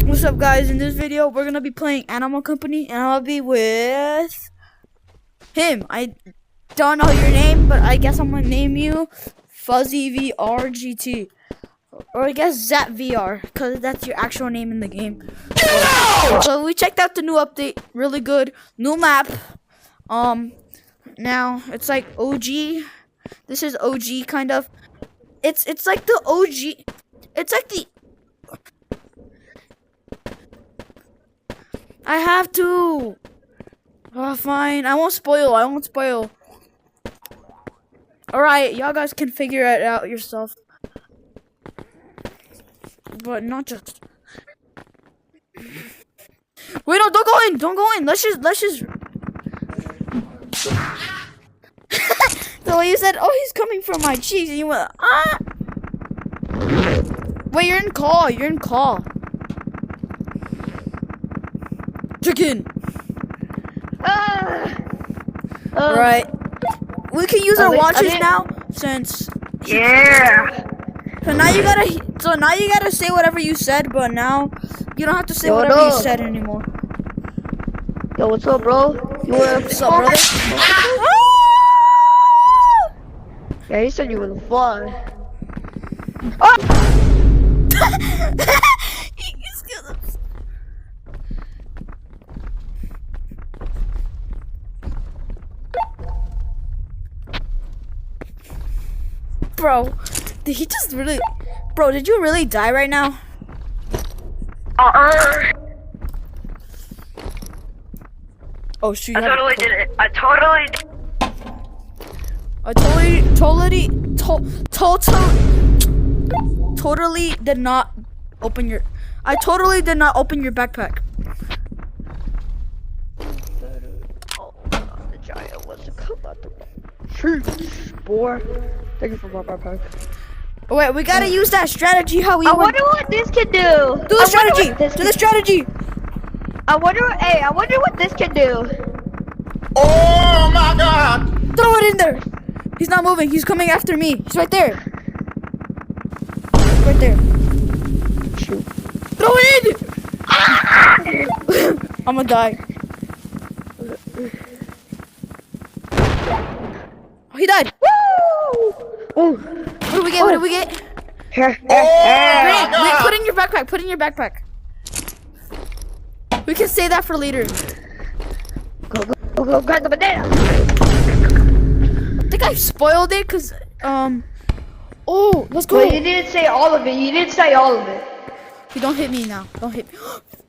What's up, guys? In this video, we're gonna be playing Animal Company, and I'll be with him. I don't know your name, but I guess I'm gonna name you Fuzzy VR GT, or I guess Zap VR, cause that's your actual name in the game. So we checked out the new update, really good. New map. Now it's like OG. This is OG kind of. It's like the OG. It's like the. I have to. Oh, fine. I won't spoil. Alright, y'all guys can figure it out yourself. But not just. Wait, no, don't go in. Let's just. So you said, oh, he's coming from my cheeks, and you went, ah. Wait, you're in call. Chicken. Right. We can use our watches now since. Yeah. So now you gotta say whatever you said, but now you don't have to say whatever you said anymore. Yo, what's up, bro? What's up, brother? Yeah, he said you were the fun. Bro, did he just really... Bro, did you really die right now? Oh, shoot. I totally did it. I totally did not open your... I totally did not open your backpack. Oh, the giant wants to come out the boy. Thank you for my backpack. Wait, we gotta use that strategy how we... I wonder what this can do. Do the strategy! Do the strategy! I wonder what this can do. Oh my god! Throw it in there! He's not moving, he's coming after me. He's right there. Right there. Shoot. Throw it in! I'm gonna die. Oh, he died! Woo! Ooh. What do we get? What do we get? Here. Grenade! Put in your backpack. Put in your backpack. We can save that for later. Go, grab the banana. I think I spoiled it because, oh, let's go. Wait, you didn't say all of it. Hey, don't hit me now. Don't hit me.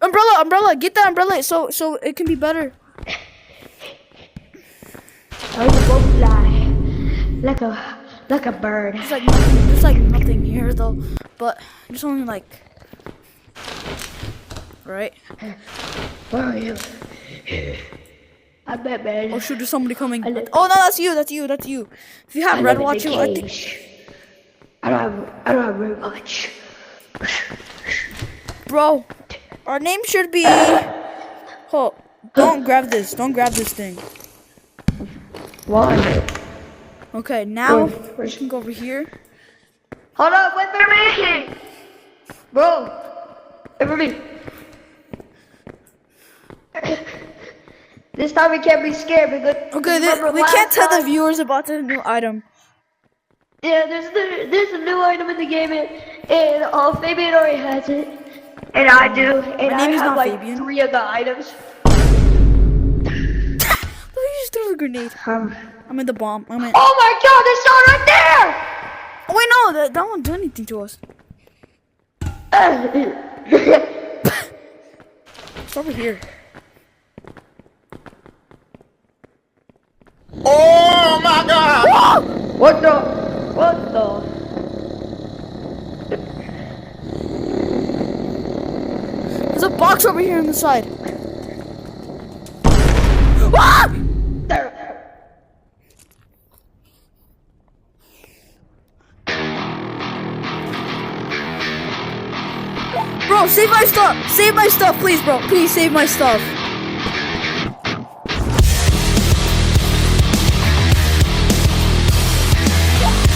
Umbrella. Get that umbrella so it can be better. I will fly like a bird. There's like nothing here though, but there's only like, right? Where are you? I bet, man. Oh shoot, there's somebody coming. Oh no, that's you. If you have red watch, I think. I don't have very much. Bro, our name should be. Oh, don't grab this. Don't grab this thing. Why? Okay, now we can go over here. Hold up, wait for me! Bro, wait for me. This time we can't be scared because... Okay, we can't tell the viewers about the new item. Yeah, there's a new item in the game and Fabian already has it. And I do. And My name is have not like Fabian. 3 of the items. Look, you just threw a grenade. I'm in the bomb. Oh my god, there's someone right there! Oh, wait, no, that won't do anything to us. It's over here. Oh my god! What the? There's a box over here on the side. Ah! There. Bro, save my stuff! Save my stuff, please, bro. Please save my stuff.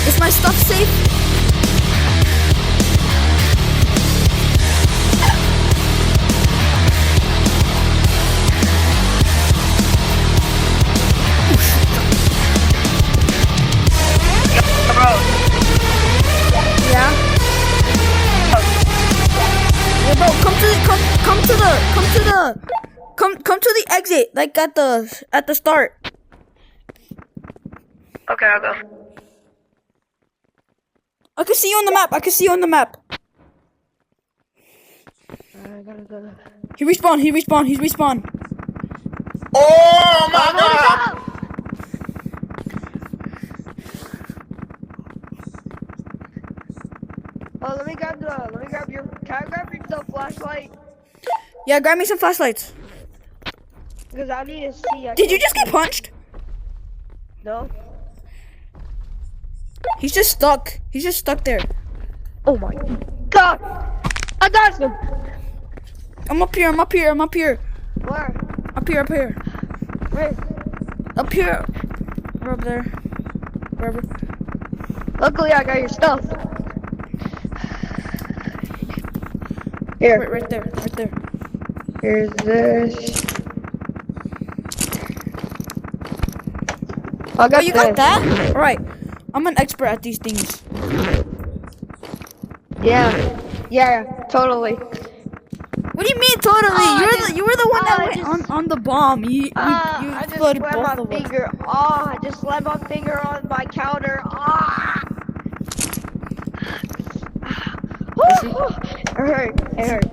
Is my stuff safe? come to the exit, like at the start. Okay, I'll go. I can see you on the map. I can see you on the map. I gotta go. He respawned. He's respawned. Oh my God! Oh, let me grab your. Can I grab the flashlight? Yeah, grab me some flashlights. Because I need to see. Did you just get punched? No. He's just stuck. He's just stuck there. Oh my God! I got him. I'm up here. Where? Up here. Where? Up here. Or up there. Wherever. Luckily, I got your stuff. Here. Right there. Here's this. I got Oh, you got that? Alright. I'm an expert at these things. Yeah, totally. What do you mean totally? You were the one that went on the bomb. You I just flooded slammed both my of us. finger. Oh, I just slammed my finger on my counter. Ah! It hurt.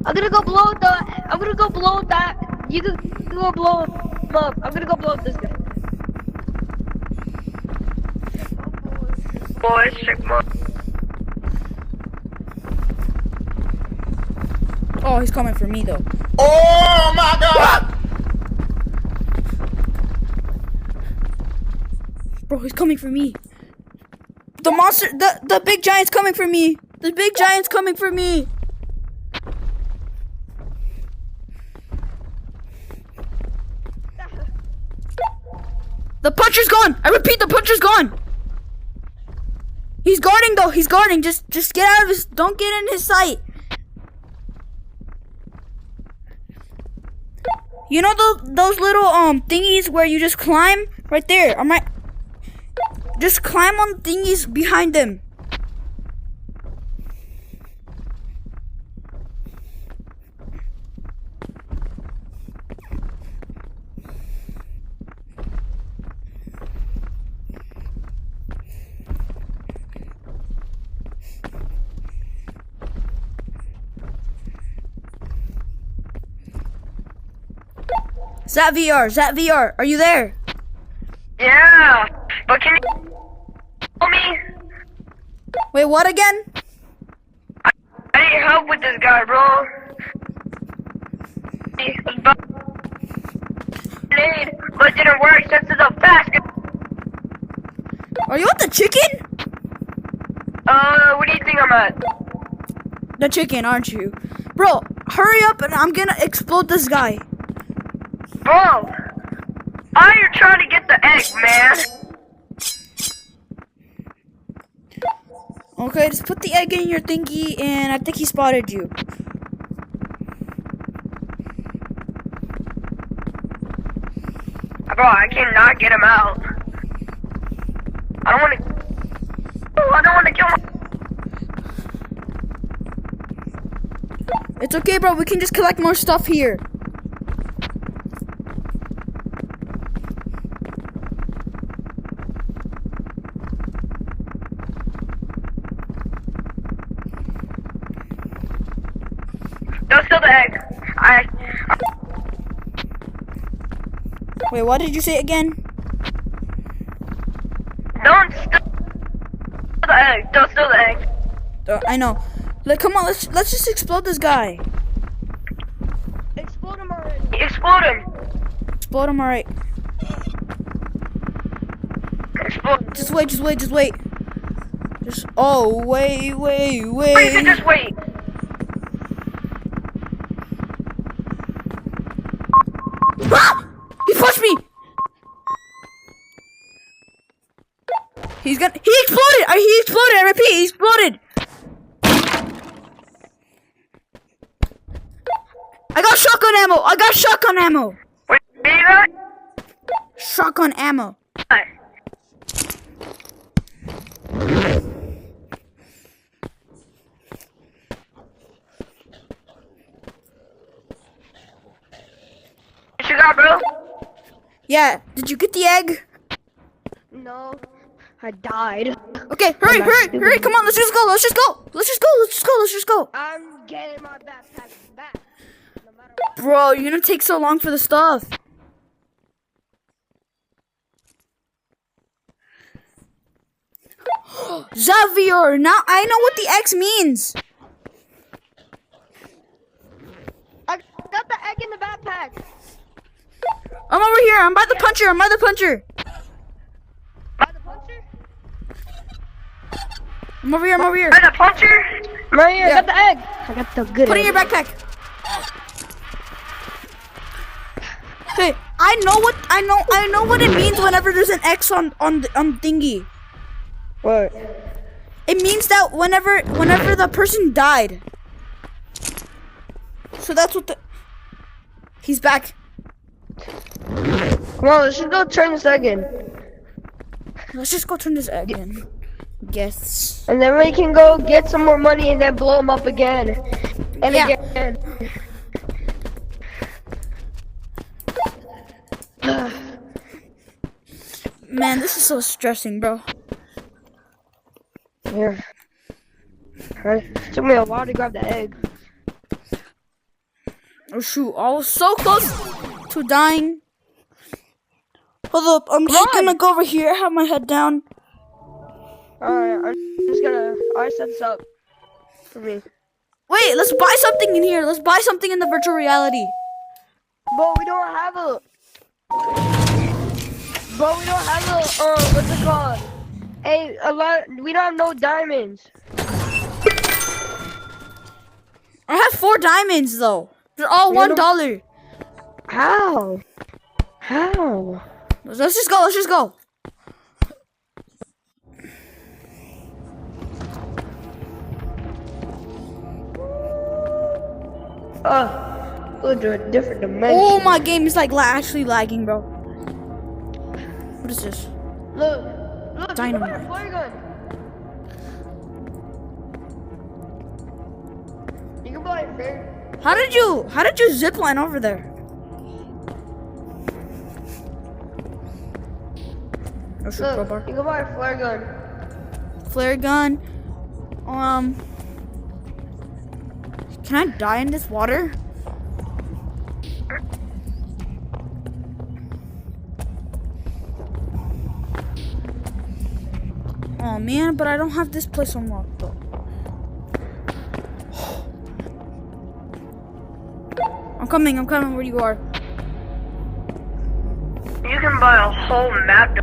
I'm gonna go blow that. You can go blow him up. I'm gonna go blow up this guy. Boys, check him out. Oh, he's coming for me though. Oh my God! Bro, he's coming for me. The monster, the big giant's coming for me. The big giant's coming for me. The puncher's gone. I repeat, the puncher's gone. He's guarding though. He's guarding. Just get out of his. Don't get in his sight. You know those little thingies where you just climb right there. Just climb on thingies behind them. Zat VR, are you there? Yeah, but can you help me? Wait, what again? I need help with this guy, bro. Grenade, but it didn't work since it's a fast. Are you at the chicken? What do you think I'm at? The chicken, aren't you? Bro, hurry up and I'm gonna explode this guy. Bro, why are you trying to get the egg, man? Okay, just put the egg in your thingy and I think he spotted you. Bro, I cannot get him out. I don't want to kill him. It's okay, bro. We can just collect more stuff here. Don't steal the egg. Wait, what did you say again? Don't steal the egg. Don't steal the egg. I know. Come on, let's just explode this guy. Explode him already. Explode him. Explode him, alright. Explode. Just wait. Oh, wait. Or you can just wait. Ah! He pushed me! He exploded! He exploded! I repeat, he exploded! I got shotgun ammo! What do you got? Shotgun ammo. got, bro? Yeah. Did you get the egg? No, I died. Okay, hurry! Come on, let's just go. Let's just go. I'm getting my backpack back. No matter what. Bro, you're gonna take so long for the stuff. Xavier, now I know what the X means. I got the egg in the backpack. I'm over here. I'm by the puncher. By the puncher? I'm over here. By the puncher? Right here, Yeah. I got the egg. I got the good Put it in egg. your backpack. Hey, I know what it means whenever there's an X on thingy. What? It means that whenever the person died. So that's what the. He's back. Come on, let's just go turn this egg in. Let's just go turn this egg in. Yes. And then we can go get some more money and then blow them up again. And Yeah. again. Man, this is so stressing, bro. Here. Alright. Took me a while to grab the egg. Oh shoot, I was so close to dying. Hold up, I'm just gonna go over here, have my head down. Alright, I'm just gonna set this up for me. Wait, let's buy something in here. Let's buy something in the virtual reality. But we don't have a. What's it called? Hey, we don't have no diamonds. I have 4 diamonds though. They're all $1. How? Let's just go. Go to a different dimension. Oh, my game is like actually lagging, bro. What is this? Look, Dynamite. You can buy a flare gun. You can buy a flare. How did you zip line over there? Oh, shoot, Look, crowbar. you can buy a flare gun. Flare gun. Can I die in this water? Oh man, but I don't have this place unlocked though. I'm coming where you are. You can buy a whole map.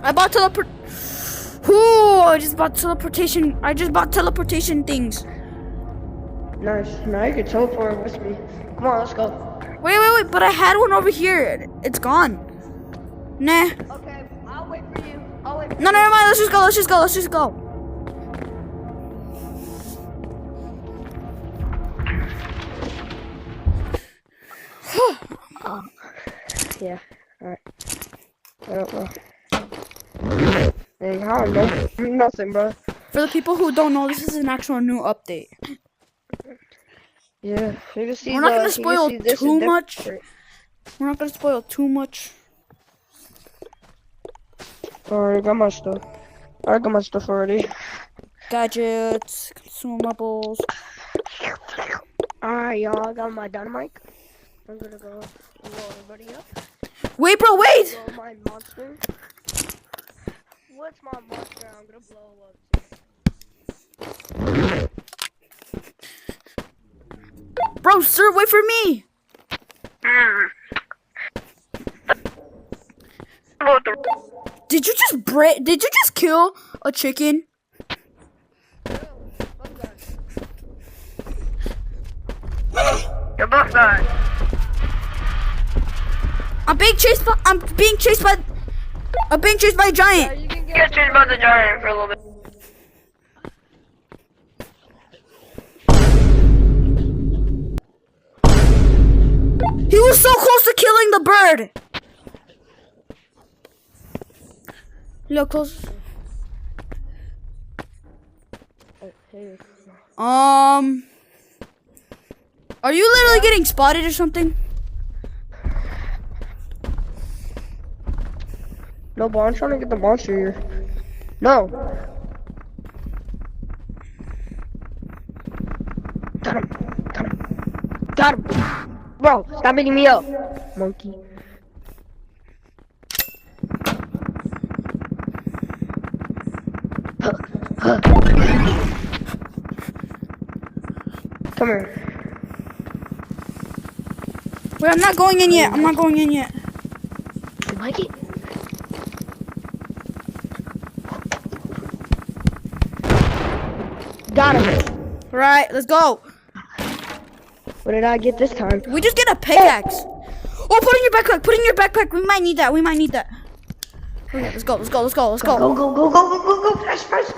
I bought teleport. Ooh, I just bought teleportation. I just bought teleportation things. Nice. Now you can teleport with me. Come on, let's go. Wait, but I had one over here. It's gone. Nah. Okay, I'll wait for you. No, never mind. Let's just go. Yeah. Alright. I don't know. Hey, I don't know. Nothing, bro. For the people who don't know, this is an actual new update. Yeah. You can see We're not gonna spoil too much. We're not gonna spoil too much. Alright, I got my stuff. I got my stuff already. Gadgets, consumables. Alright, y'all. I got my dynamite. I'm gonna go blow everybody up. Wait, bro, wait! Blow my monster. What's my monster? I'm gonna blow up. Bro, sir, wait for me! Did you just kill a chicken? You're both gone. I'm being chased by a giant. You can get guys change about the giant for a little bit. He was so close to killing the bird. Look close. Are you literally getting spotted or something? No, but I'm trying to get the monster here. No. Got him. Got him. Got him. Bro, stop beating me up. Monkey. Come here. Wait, I'm not going in yet. I'm not going in yet. You like it? Got him. Right, let's go. What did I get this time? We just get a pickaxe. Oh, put in your backpack. Put in your backpack. We might need that. We might need that. Okay, let's go. Let's go. Let's go. Let's go. Go, go, go, go, go, go, go. Fast, fast.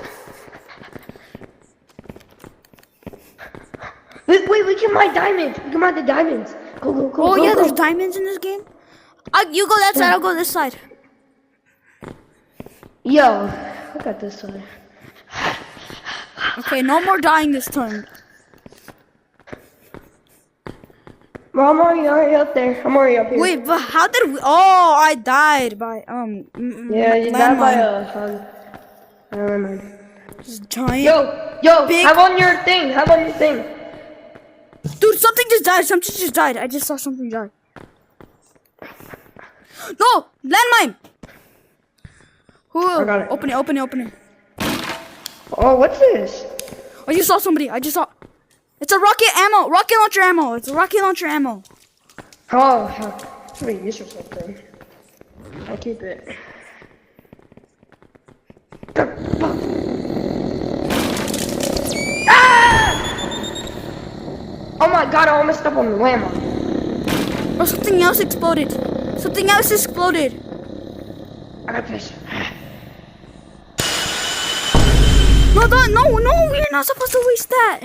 Wait, we can mine diamonds. We can mine the diamonds. Go, go, go, Oh go, yeah, go. there's diamonds in this game. You go that side. I'll go this side. Yo, I got this one. Okay, no more dying this turn. Bro, I'm already up there. I'm already up here. Wait, but how did we? Oh, I died by Yeah, you died by landmine. I don't remember. This giant. Yo, Big- have on your thing. Have on your thing. Dude, something just died. Something just died. I just saw something die. No, landmine. I got it. Open it. Open it. Open it. Oh, what's this? I just saw somebody. I just saw. It's a rocket ammo. Rocket launcher ammo. It's a rocket launcher ammo. Oh, wait, this or something. I'll keep it. Ah! Oh my god, I almost stepped on the landmine. Oh, something else exploded. Something else exploded. I got this. No, we're not supposed to waste that.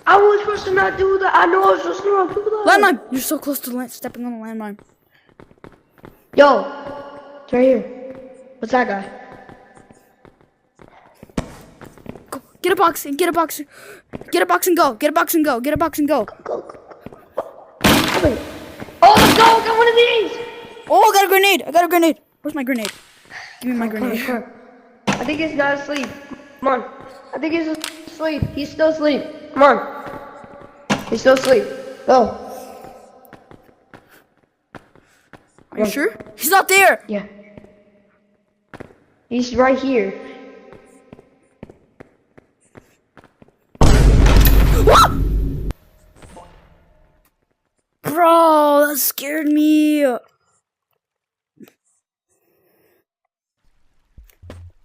I was supposed to not do that. I know I was supposed to not do that. Landmine. You're so close to stepping on the landmine. Yo, it's right here. What's that guy? Go. Get a box and get a box. Get a box and go. Get a box and go. Get a box and go. Go. Wait. Oh, let's go. Got one of these. Oh, I got a grenade. I got a grenade. Where's my grenade? Give me my grenade. Come on. I think he's not asleep. Come on. I think he's asleep. He's still asleep. Come on. He's still asleep. Go. Are you sure? He's not there. Yeah. He's right here. What? Bro, that scared me.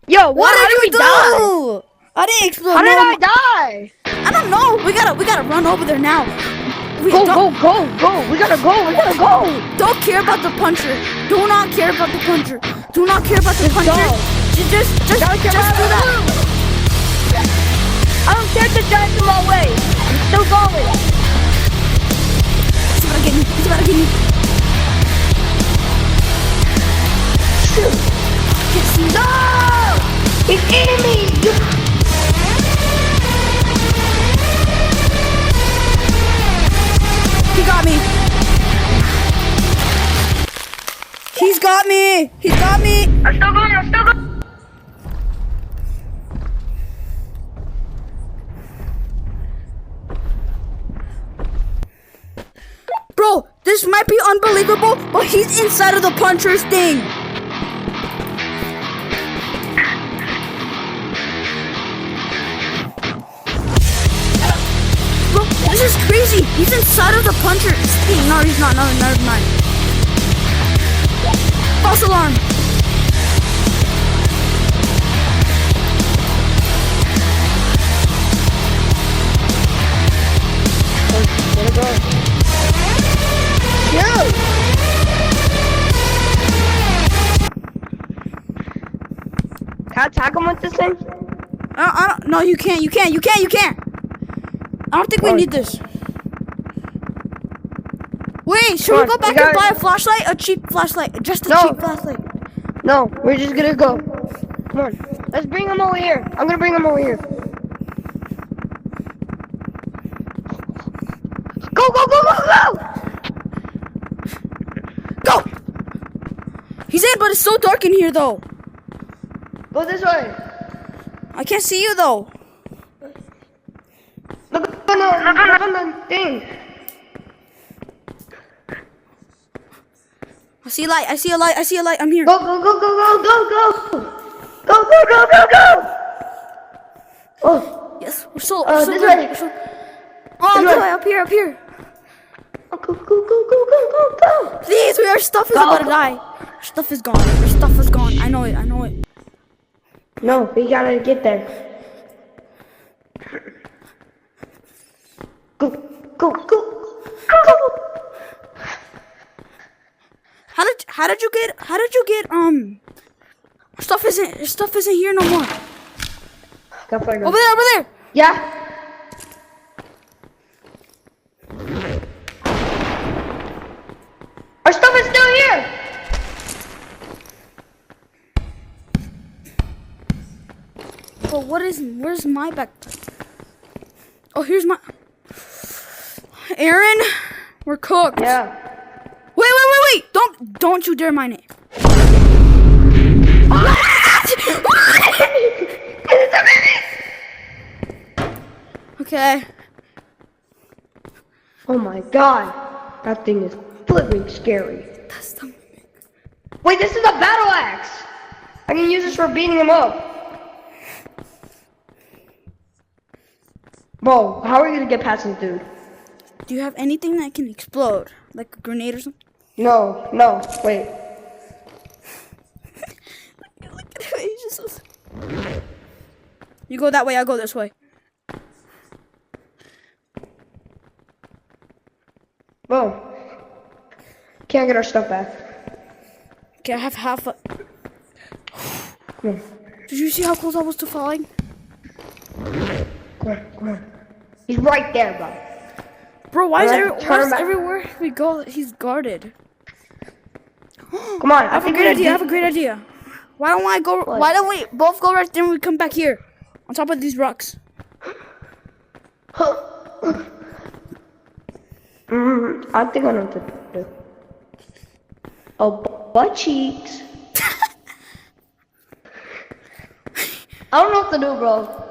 Yo, What How did we you do? die? I didn't explode. How did No, I die? I don't know. We gotta run over there now. We Go. don't We gotta go. don't care about the puncher. Do not care about the puncher. Do not care about the puncher. go. Just do that. I don't care if the giant's in my way. I'm still going. He's about to get me. He's about to get me. Yes, No! He's eating me! he got me. He's got me. He's got me. I'm still going. Bro, this might be unbelievable, but he's inside of the puncher's thing. Bro, this is crazy. He's inside of the puncher's thing. No, he's not. No, never mind. False alarm. Where'd it go? Yo! Can I attack him with this thing? I don't. No, you can't. You can't. I don't think we need this. Wait, should we go back and buy a flashlight? A cheap flashlight. Just a cheap flashlight. No, we're just gonna go. Come on. Let's bring him over here. I'm gonna bring him over here. Go, go, go, go, go! Go! He's in, but it's so dark in here, though. Go this way. I can't see you, though. Look on the thing. I see a light. I'm here. Go, go, go, go, go, go, go! Go, go, go, go, go! Oh, Yes, we're so this good. way. Oh, This no, way. up here. go, go, go, go, go, go, go! Please, our stuff is about to die. Our stuff is gone. I know it. No, we gotta get there. Go, go, go, go! How did you get our stuff isn't here no more. Go for it. Over there. Yeah. Our stuff is still here. But where's my backpack? Oh, here's my. Aaron, we're cooked. Yeah. Wait! Don't you dare mine it. Okay. Oh my god. That thing is flipping scary. That's the. Wait, this is a battle axe. I can use this for beating him up. Bro, how are we gonna get past this dude? Do you have anything that can explode, like a grenade or something? No, wait. Look at him. He's just. You go that way. I'll go this way. Bro, can't get our stuff back. Okay, I have half a. Come on, Did you see how close I was to falling? come on. He's right there, bro. Bro, why is Alright, turn back. everywhere we go, he's guarded? Come on, I have a great idea. Why don't I go? What? Why don't we both go right there and we come back here, on top of these rocks? I think I know what to do. Oh, butt cheeks. I don't know what to do, bro.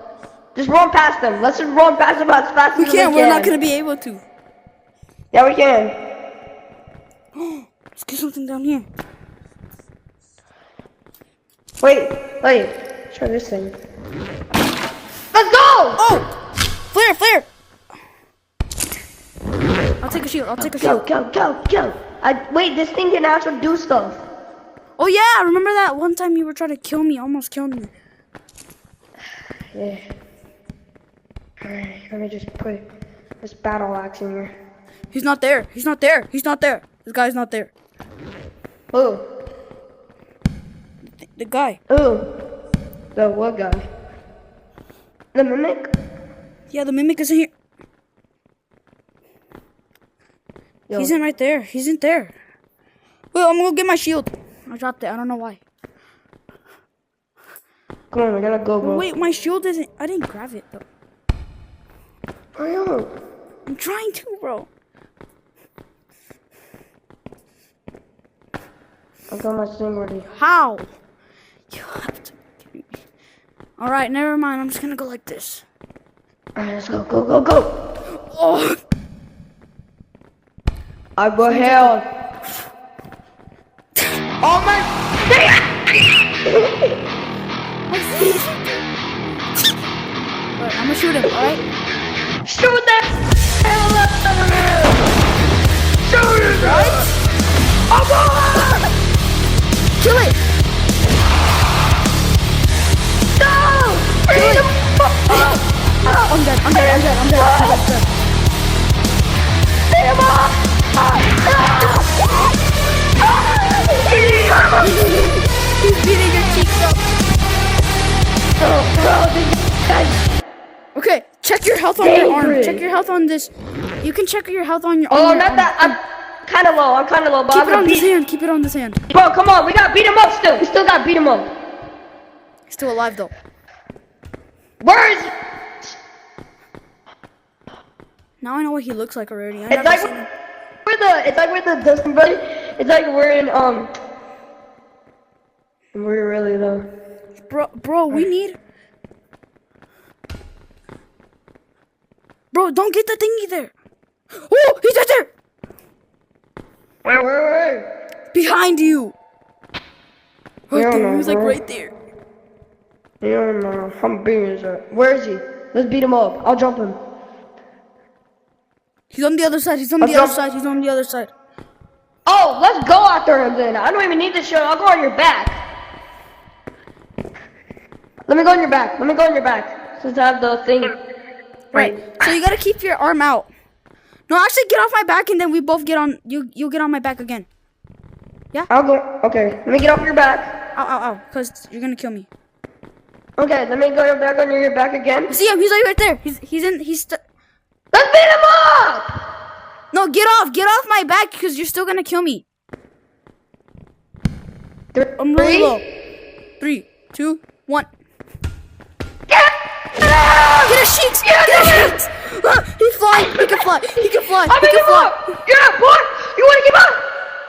Just run past them. Let's just run past them as fast as we can. We're not gonna be able to. Yeah, we can. Let's get something down here. Wait. Try this thing. Let's go! Oh! Flare! I'll take a shield. Go. Wait, this thing can actually do stuff. Oh yeah, remember that one time you were trying to kill me, almost killed me. Yeah. Alright, let me just put this battle axe in here. He's not there. This guy's not there. Who? The guy. Who? The what guy? The mimic? Yeah, the mimic isn't here. Yo. He's in right there. He's in there. Wait, I'm gonna get my shield. I dropped it. I don't know why. Come on, we gotta go, bro. Wait, my shield isn't. I didn't grab it though. Hurry up. I'm trying to, bro. I got my thing ready. How? You have to be kidding me. Alright, never mind. I'm just gonna go like this. Alright, let's go. Oh! I will hell. Oh my! Alright, I'm gonna shoot him, alright? Shoot that hell out of him! Shoot it, right? I'm on! Kill it! No! Kill it! I'm dead. Stay him off! He's beating your cheeks up. health on your arm. dangerous. Check your health on this. You can check your health on your Oh, on your not arm. that. I'm kind of low. I'm kind of low, but Keep I'm it on gonna this beat. hand. Keep it on this hand. Bro, come on. We gotta beat him up still. We still gotta beat him up. He's still alive though. Where is he? Now I know what he looks like already. I It's never like seen him. it's like we're the Dustin buddy. It's like we're in We're really low. Bro, we need. Bro, don't get the thingy there. Oh, he's right there. Where? Behind you. Right Yeah, there. no, He was like bro. right there. Yeah, no. I'm beating his ass. Where is he? Let's beat him up. I'll jump him. He's on the other side. He's on Let's the other go. side. He's on the other side. Oh, let's go after him then. I don't even need this shield. I'll go on your back. Let me go on your back. Let me go on your back. Since I have the thing. Right. So you gotta keep your arm out. No, actually, get off my back, and then we both get on. You get on my back again. I'll go. Okay. Let me get off your back. Ow, ow, ow! Cause you're gonna kill me. Okay. Let me go back on your back again. You see him? He's like right there. He's. Let's beat him up. No, get off my back, cause you're still gonna kill me. I'm really low. 3, 2, 1. Get a sheets! Get a sheets! He's flying! He can fly! He can fly! I'm He beating can him fly! up. Yeah, boy. You wanna give up?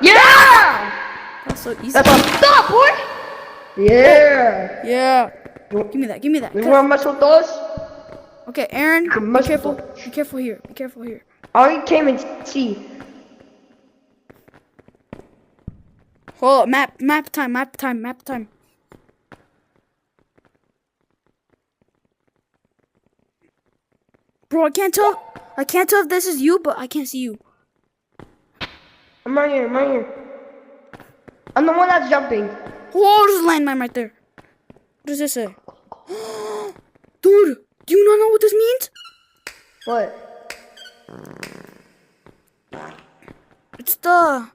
Yeah. That's so easy. That's what's up, boy. Yeah. Yeah. Give me that. Give me that. You wanna mess with us? Okay, Aaron, be mess careful. with us. Be careful here. Be careful here. I came and see. Hold up. Map time. Bro, I can't tell if this is you, but I can't see you. I'm right here. I'm the one that's jumping. Whoa, there's a landmine right there. What does this say? Dude, do you not know what this means? What? It's the...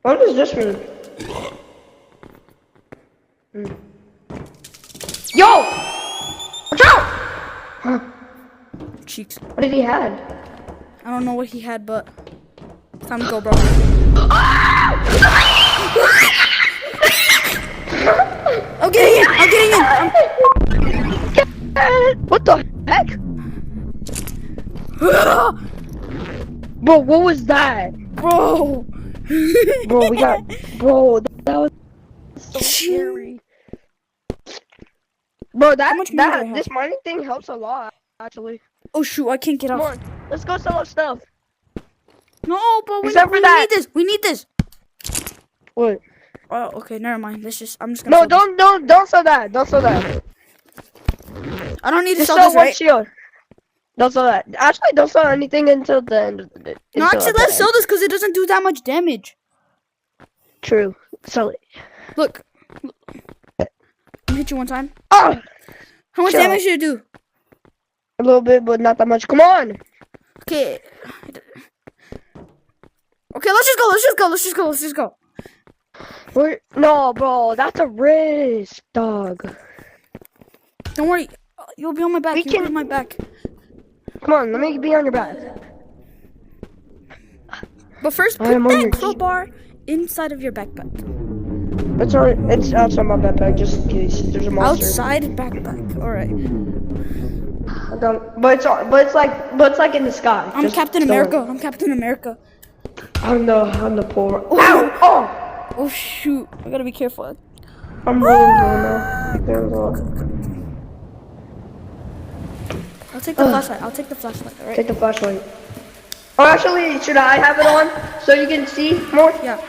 What does this mean? Yo! Watch out! Cheeks. What did he have? I don't know what he had, but... It's time to go, bro. I'm getting in! What the heck? Bro, what was that? Bro! Bro, Bro, that was so scary. Bro, much money do I have? this mining thing helps a lot, actually. Oh shoot, I can't get Come off. on, let's go sell our stuff. No, but we Except for need that. this. We need this. What? Oh, okay, never mind. I'm just gonna sell this. Don't sell that. Don't sell that. I don't need to Just sell sell this, one right? shield. Don't sell that. Actually, don't sell anything until the end of the day. No, actually, let's sell this because it doesn't do that much damage. True. Sell it. Look. Let me hit you one time. Oh! How much Chill. damage did it do? A little bit, but not that much. Come on! Okay. Okay, let's just go. No, bro, that's a risk, dog. Don't worry. You'll be on my back. We You'll be can- on my back. Come on, let me be on your back. But first, I put am on that your- crowbar inside of your backpack. It's outside my backpack, just in case there's a monster. Outside backpack. All right. But it's like in the sky. I'm Just Captain don't- America. I'm Captain America. I'm the poor. Ooh. Ow! Oh! Oh shoot! I gotta be careful. I'm rolling now. There we go. I'll take the flashlight. All right. Take the flashlight. Oh, actually, should I have it on so you can see more? Yeah.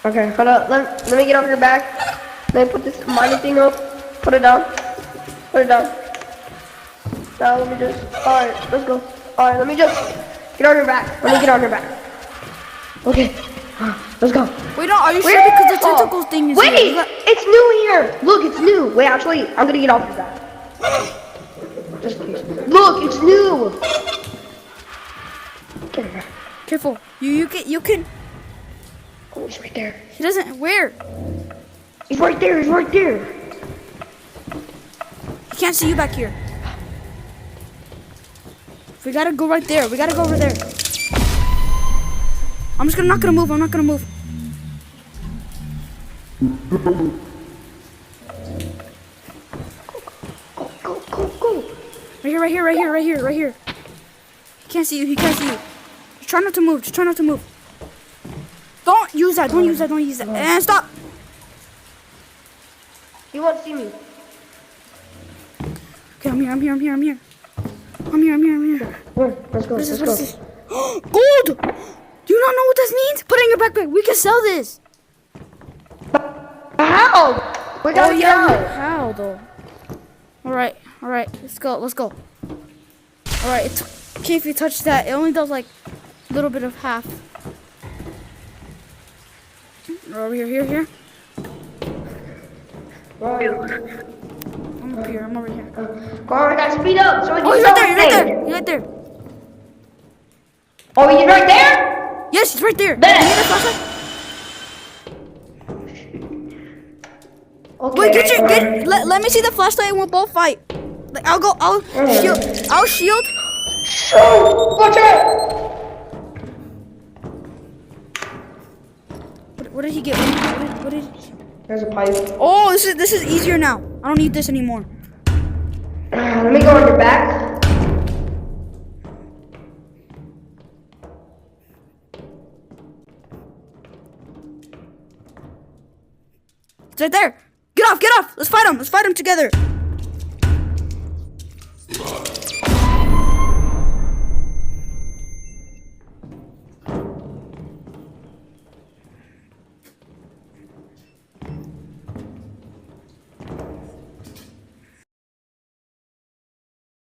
Okay, hold up. Let me get off your back. Let me put this mining thing up. Put it down. Now let me just. Alright, let's go. Alright, let me just get on your back. Let me get on your back. Okay. Let's go. Wait, no. Are you sure? Because the tentacle thing is Wait! here. You got- It's new here! Look, it's new. Wait, actually, I'm gonna get off your back. Just in case. Look, it's new! Get in there. Careful. You can. Oh, he's right there. He doesn't. Where? He's right there. can't see you back here. We gotta go right there. We gotta go over there. Not gonna move. I'm not gonna move. Go. Right here. He can't see you. Just try not to move. Don't use that. And stop. He won't see me. Okay, I'm here. Come on, let's go. What is this? Gold! Do you not know what this means? Put it in your backpack. We can sell this. How? We gotta get out. How though? All right. Let's go. All right. It's okay if you touch that. It only does like a little bit of half. Over here. Where are you? I'm over here. Come on, we gotta speed up so we can Oh, he's sell right this there. thing. He's right there. Oh, he's right there? Yes, he's right there. There. You hear the flashlight? Okay. Wait, let me see the flashlight and we'll both fight. Like, I'll shield. Shoot! Watch out! What did he get? What did he... There's a pipe. Oh, this is easier now. I don't need this anymore. Let me go on your back. It's right there. Get off. Let's fight him together.